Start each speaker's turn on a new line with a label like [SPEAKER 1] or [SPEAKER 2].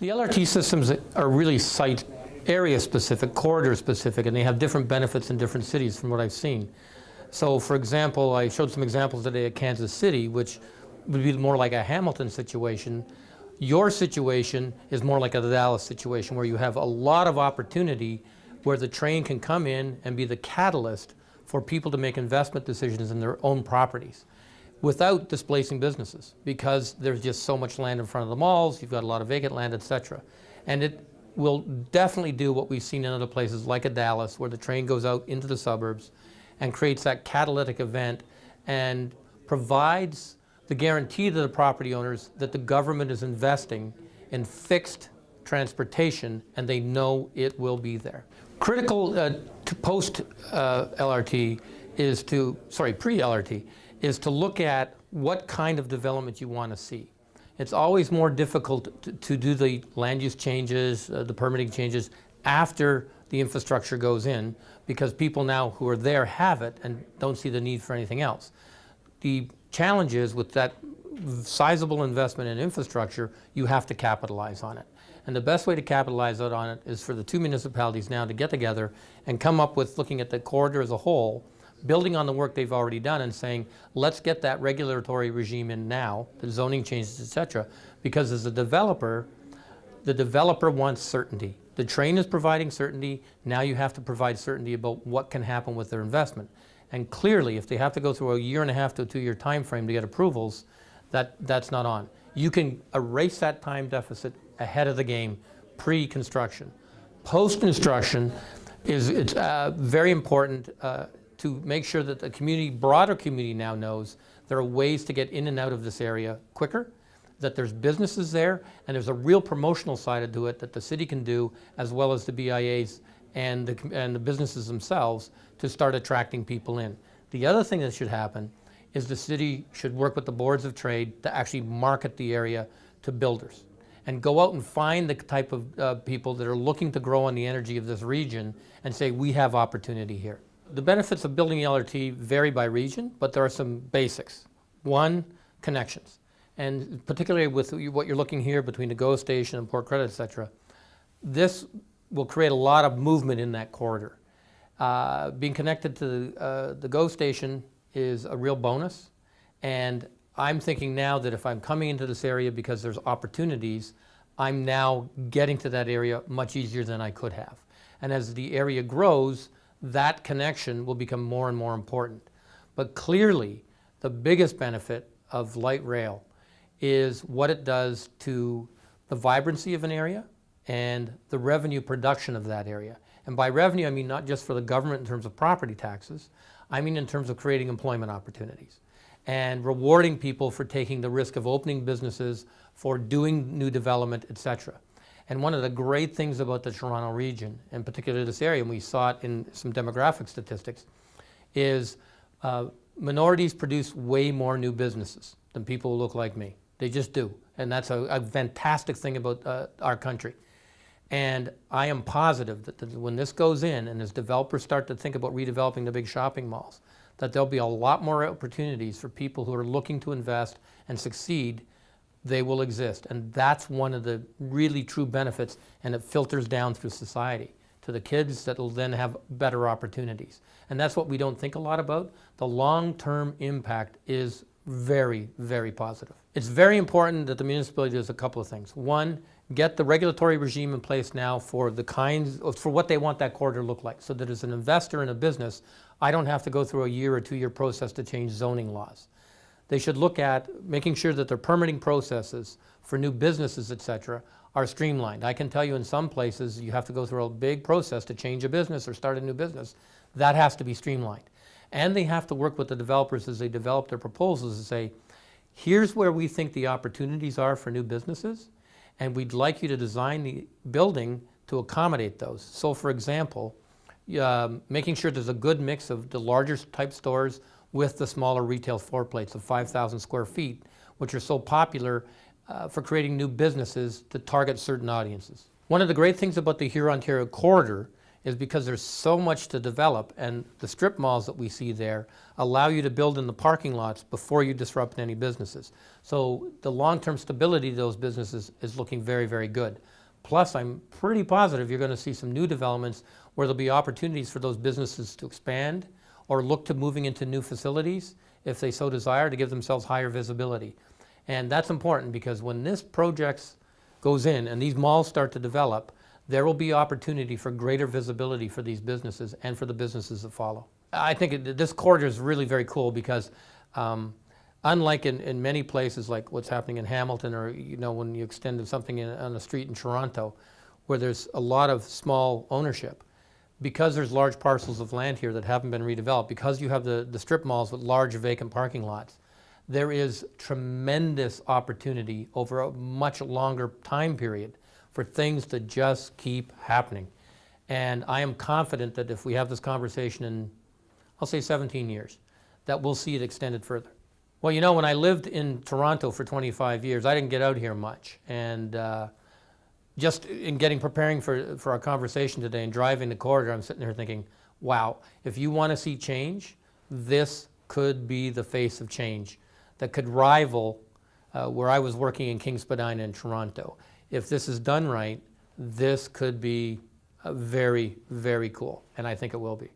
[SPEAKER 1] The LRT systems are really site area specific, corridor specific, and they have different benefits in different cities from what I've seen. So for example, I showed some examples today at Kansas City, which would be more like a Hamilton situation. Your situation is more like a Dallas situation where you have a lot of opportunity where the train can come in and be the catalyst for people to make investment decisions in their own properties without displacing businesses, because there's just so much land in front of the malls, you've got a lot of vacant land, etc. And it will definitely do what we've seen in other places like a Dallas, where the train goes out into the suburbs and creates that catalytic event and provides the guarantee to the property owners that the government is investing in fixed transportation and they know it will be there. Critical to post LRT is to, pre-LRT, is to look at what kind of development you want to see. It's always more difficult to do the land use changes, the permitting changes after the infrastructure goes in, because people now who are there have it and don't see the need for anything else. The challenge is with that sizable investment in infrastructure, you have to capitalize on it. And the best way to capitalize on it is for the two municipalities now to get together and come up with looking at the corridor as a whole, building on the work they've already done and saying, let's get that regulatory regime in now, the zoning changes, etc. Because as a developer, the developer wants certainty. The train is providing certainty. Now you have to provide certainty about what can happen with their investment. And clearly, if they have to go through a 1.5 to 2 year time frame to get approvals, that's not on. You can erase that time deficit ahead of the game, pre-construction. Post-construction it's very important to make sure that the community, broader community now knows there are ways to get in and out of this area quicker, that there's businesses there, and there's a real promotional side to it that the city can do, as well as the BIAs and the businesses themselves, to start attracting people in. The other thing that should happen is the city should work with the boards of trade to actually market the area to builders and go out and find the type of people that are looking to grow on the energy of this region and say, we have opportunity here. The benefits of building the LRT vary by region, but there are some basics. One, connections. And particularly with what you're looking here between the GO station and Port Credit, et cetera, this will create a lot of movement in that corridor. Being connected to the GO station is a real bonus. And I'm thinking now that if I'm coming into this area because there's opportunities, I'm now getting to that area much easier than I could have. And as the area grows, that connection will become more and more important. But clearly, the biggest benefit of light rail is what it does to the vibrancy of an area and the revenue production of that area. And by revenue, I mean not just for the government in terms of property taxes, I mean in terms of creating employment opportunities and rewarding people for taking the risk of opening businesses, for doing new development, etc. And one of the great things about the Toronto region, and particularly this area, and we saw it in some demographic statistics, is minorities produce way more new businesses than people who look like me. They just do. And that's a fantastic thing about our country. And I am positive that when this goes in and as developers start to think about redeveloping the big shopping malls, that there'll be a lot more opportunities for people who are looking to invest and succeed. They will exist. And that's one of the really true benefits, and it filters down through society to the kids that will then have better opportunities. And that's what we don't think a lot about. The long-term impact is very, very positive. It's very important that the municipality does a couple of things. One, get the regulatory regime in place now for for what they want that corridor to look like, so that as an investor in a business, I don't have to go through a 1 or 2 year process to change zoning laws. They should look at making sure that their permitting processes for new businesses, et cetera, are streamlined. I can tell you in some places you have to go through a big process to change a business or start a new business. That has to be streamlined. And they have to work with the developers as they develop their proposals and say, here's where we think the opportunities are for new businesses, and we'd like you to design the building to accommodate those. So for example, making sure there's a good mix of the larger type stores with the smaller retail floor plates of 5,000 square feet, which are so popular for creating new businesses to target certain audiences. One of the great things about the Huron-Ontario corridor is because there's so much to develop, and the strip malls that we see there allow you to build in the parking lots before you disrupt any businesses. So the long-term stability of those businesses is looking very, very good. Plus, I'm pretty positive you're going to see some new developments where there'll be opportunities for those businesses to expand or look to moving into new facilities if they so desire, to give themselves higher visibility. And that's important, because when this project goes in and these malls start to develop, there will be opportunity for greater visibility for these businesses and for the businesses that follow. I think this corridor is really very cool because unlike in many places like what's happening in Hamilton, or when you extend something on a street in Toronto where there's a lot of small ownership, because there's large parcels of land here that haven't been redeveloped, because you have the strip malls with large vacant parking lots, there is tremendous opportunity over a much longer time period for things to just keep happening. And I am confident that if we have this conversation in, I'll say 17 years, that we'll see it extended further. Well, when I lived in Toronto for 25 years, I didn't get out here much. And just in preparing for our conversation today and driving the corridor, I'm sitting there thinking, wow, if you want to see change, this could be the face of change that could rival where I was working in King Spadina in Toronto. If this is done right, this could be very, very cool, and I think it will be.